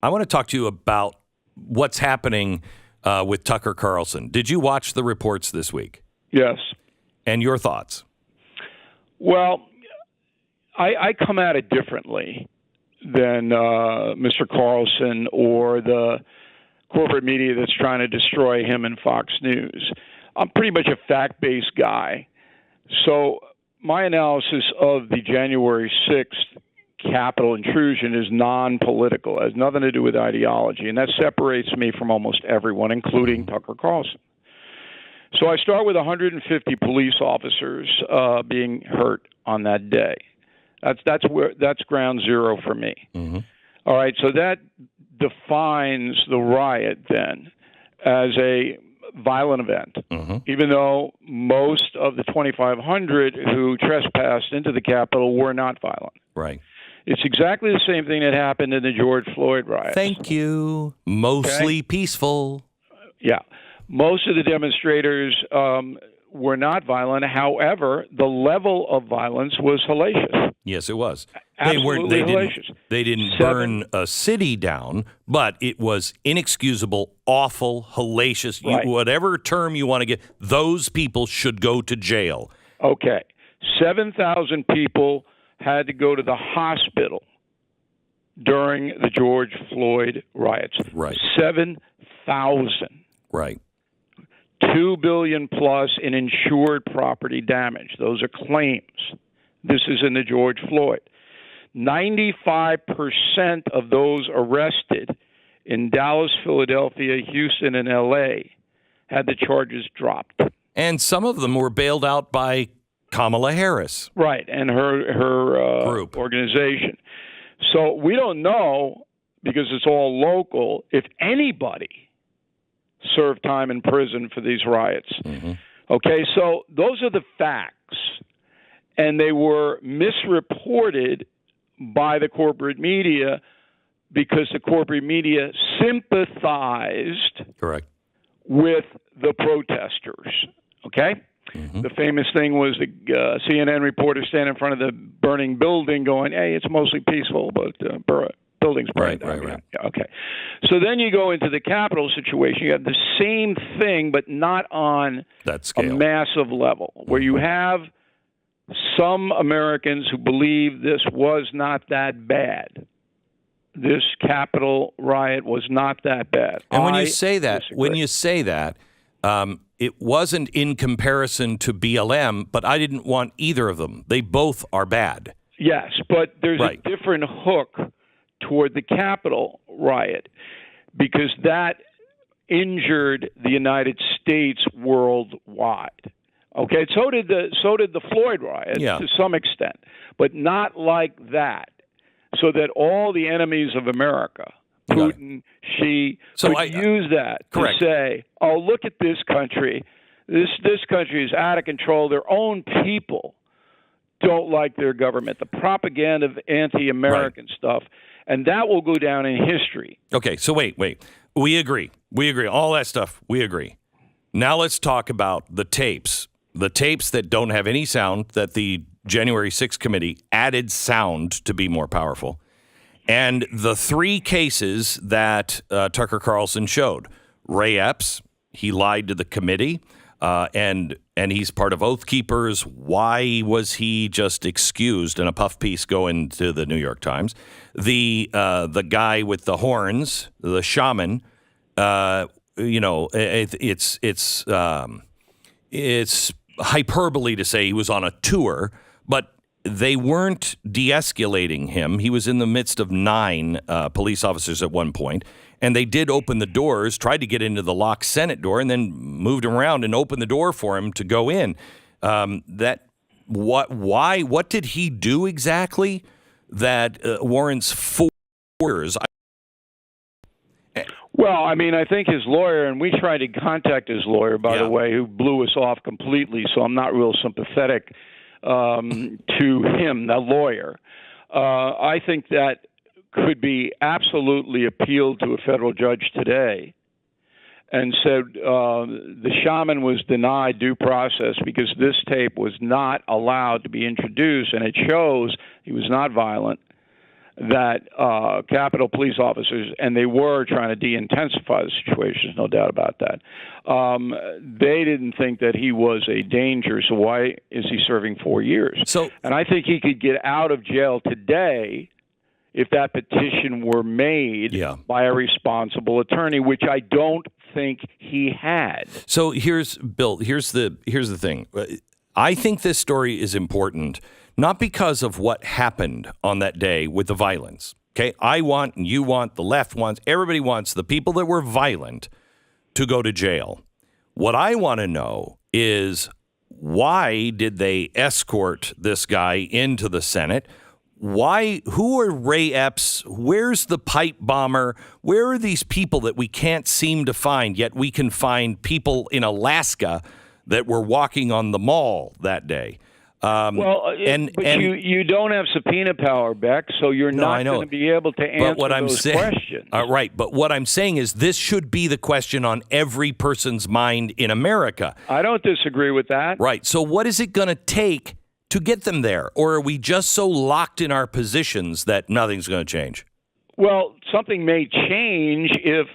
I want to talk to you about what's happening with Tucker Carlson. Did you watch the reports this week? Yes. And your thoughts? Well, I come at it differently than Mr. Carlson or the corporate media that's trying to destroy him and Fox News. I'm pretty much a fact-based guy. So my analysis of the January 6th Capitol intrusion is non-political. It has nothing to do with ideology, and that separates me from almost everyone, including Tucker Carlson. So I start with 150 police officers being hurt on that day. That's ground zero for me. Mm-hmm. All right, so that defines the riot then as a violent event, even though most of the 2,500 who trespassed into the Capitol were not violent. Right. It's exactly the same thing that happened in the George Floyd riots. Thank you. Mostly peaceful. Yeah. Most of the demonstrators were not violent. However, the level of violence was hellacious. Yes, it was. Absolutely hellacious. They didn't burn a city down, but it was inexcusable, awful, hellacious, right. Whatever term you want to get. Those people should go to jail. Okay. 7,000 people had to go to the hospital during the George Floyd riots. Right. 7,000. Right. $2 billion plus in insured property damage. Those are claims. This is in the George Floyd. 95% of those arrested in Dallas, Philadelphia, Houston, and L.A. had the charges dropped. And some of them were bailed out by Kamala Harris. Right, and her group organization. So we don't know, because it's all local, if anybody served time in prison for these riots. Mm-hmm. Okay, so those are the facts, and they were misreported by the corporate media because the corporate media sympathized correct with the protesters. Okay? Mm-hmm. The famous thing was the CNN reporter standing in front of the burning building going, hey, it's mostly peaceful, but buildings burning down. Right. Yeah, okay. So then you go into the Capitol situation. You have the same thing, but not on that scale. A massive level, where you have some Americans who believe this was not that bad. This Capitol riot was not that bad. And when you say that, it wasn't in comparison to BLM, but I didn't want either of them. They both are bad. Yes, but there's a different hook toward the Capitol riot because that injured the United States worldwide. Okay, so did the Floyd riot to some extent, but not like that. So that all the enemies of America, Putin, Xi, could use that to say, oh, look at this country. This country is out of control. Their own people don't like their government. The propaganda of anti-American stuff. And that will go down in history. Okay, so wait. We agree. All that stuff, we agree. Now let's talk about the tapes. The tapes that don't have any sound, that the January 6th committee added sound to be more powerful. And the three cases that Tucker Carlson showed. Ray Epps, he lied to the committee, and he's part of Oath Keepers. Why was he just excused in a puff piece going to the New York Times? The guy with the horns, the shaman, it's hyperbole to say he was on a tour, but they weren't de-escalating him. He was in the midst of 9 police officers at one point, and they did open the doors, tried to get into the locked Senate door, and then moved him around and opened the door for him to go in. What did he do exactly that warrants 4 years? Well, I mean, I think his lawyer, and we tried to contact his lawyer, by the way, who blew us off completely, so I'm not real sympathetic to him, the lawyer. I think that could be absolutely appealed to a federal judge today and said the shaman was denied due process because this tape was not allowed to be introduced, and it shows he was not violent. that Capitol police officers, and they were trying to de-intensify the situation, there's no doubt about that, they didn't think that he was a danger, so why is he serving 4 years? And I think he could get out of jail today if that petition were made by a responsible attorney, which I don't think he had. So here's the thing. I think this story is important, not because of what happened on that day with the violence. Okay, I want, and you want, the left wants, everybody wants the people that were violent to go to jail. What I want to know is, why did they escort this guy into the Senate? Why? Who are Ray Epps? Where's the pipe bomber? Where are these people that we can't seem to find, yet we can find people in Alaska that were walking on the mall that day? You don't have subpoena power, Beck, so you're not going to be able to answer those questions. Right, but what I'm saying is this should be the question on every person's mind in America. I don't disagree with that. Right, so what is it going to take to get them there? Or are we just so locked in our positions that nothing's going to change? Well, something may change if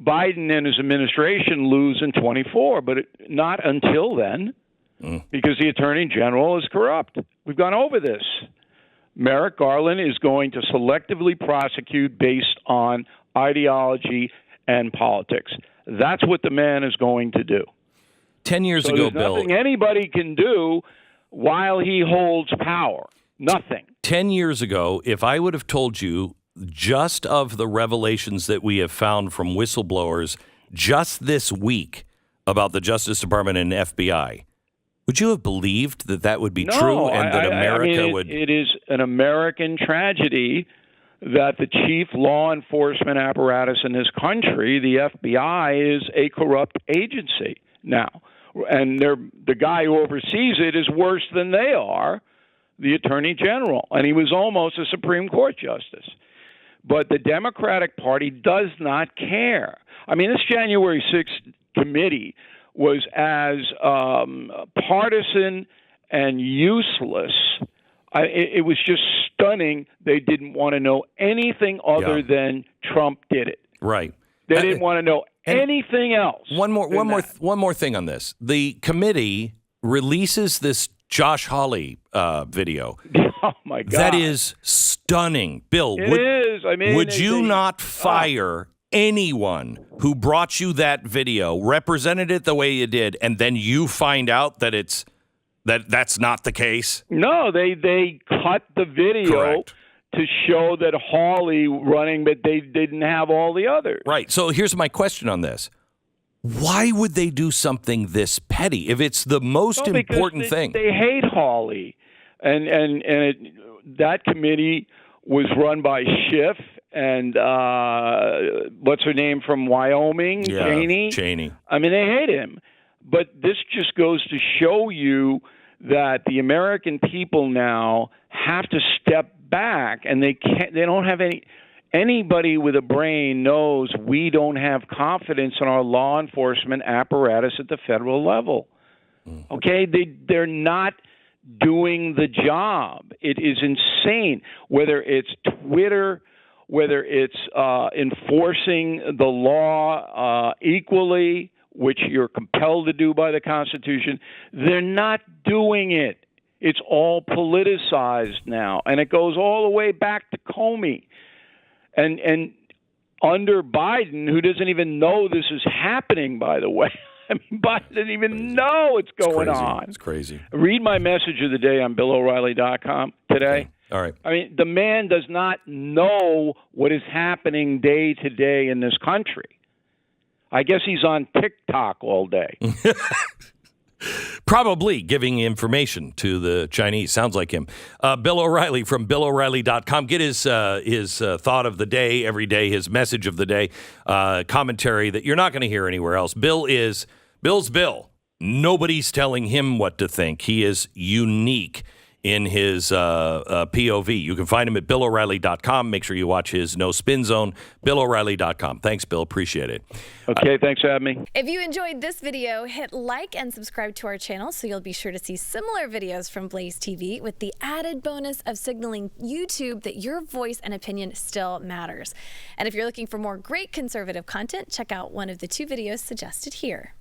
Biden and his administration lose in 24, but not until then. Because the Attorney General is corrupt. We've gone over this. Merrick Garland is going to selectively prosecute based on ideology and politics. That's what the man is going to do. 10 years ago, Bill. Nothing anybody can do while he holds power. Nothing. 10 years ago, if I would have told you just of the revelations that we have found from whistleblowers just this week about the Justice Department and FBI, would you have believed that that would be true and that America would? It is an American tragedy that the chief law enforcement apparatus in this country, the FBI, is a corrupt agency now. And the guy who oversees it is worse than they are, the Attorney General. And he was almost a Supreme Court justice. But the Democratic Party does not care. I mean, this January 6th committee was as partisan and useless. It was just stunning. They didn't want to know anything other than Trump did it. Right. They didn't want to know anything else. One more thing on this. The committee releases this Josh Hawley video. Oh my God, that is stunning, Bill. It is. I mean, would you not fire anyone who brought you that video, represented it the way you did, and then you find out that that's not the case? No, they cut the video to show that Hawley running, but they didn't have all the others. Right. So here's my question on this. Why would they do something this petty if it's the most important thing? They hate Hawley. And that committee was run by Schiff and what's her name from Wyoming? Cheney. I mean, they hate him. But this just goes to show you that the American people now have to step back, and they don't have anybody with a brain knows we don't have confidence in our law enforcement apparatus at the federal level. Okay? They're not doing the job. It is insane. Whether it's Twitter, whether it's enforcing the law equally, which you're compelled to do by the Constitution, they're not doing it. It's all politicized now, and it goes all the way back to Comey. And under Biden, who doesn't even know this is happening, by the way. I mean, Biden doesn't even know what's going on. It's crazy. Read my message of the day on BillO'Reilly.com today. Okay. All right. I mean, the man does not know what is happening day to day in this country. I guess he's on TikTok all day. Probably giving information to the Chinese. Sounds like him. Bill O'Reilly from BillO'Reilly.com. Get his thought of the day every day, his message of the day, commentary that you're not going to hear anywhere else. Bill's Bill. Nobody's telling him what to think. He is unique in his POV. You can find him at BillO'Reilly.com. Make sure you watch his No Spin Zone, BillO'Reilly.com. Thanks, Bill. Appreciate it. Okay, thanks for having me. If you enjoyed this video, hit like and subscribe to our channel so you'll be sure to see similar videos from Blaze TV with the added bonus of signaling YouTube that your voice and opinion still matters. And if you're looking for more great conservative content, check out one of the 2 videos suggested here.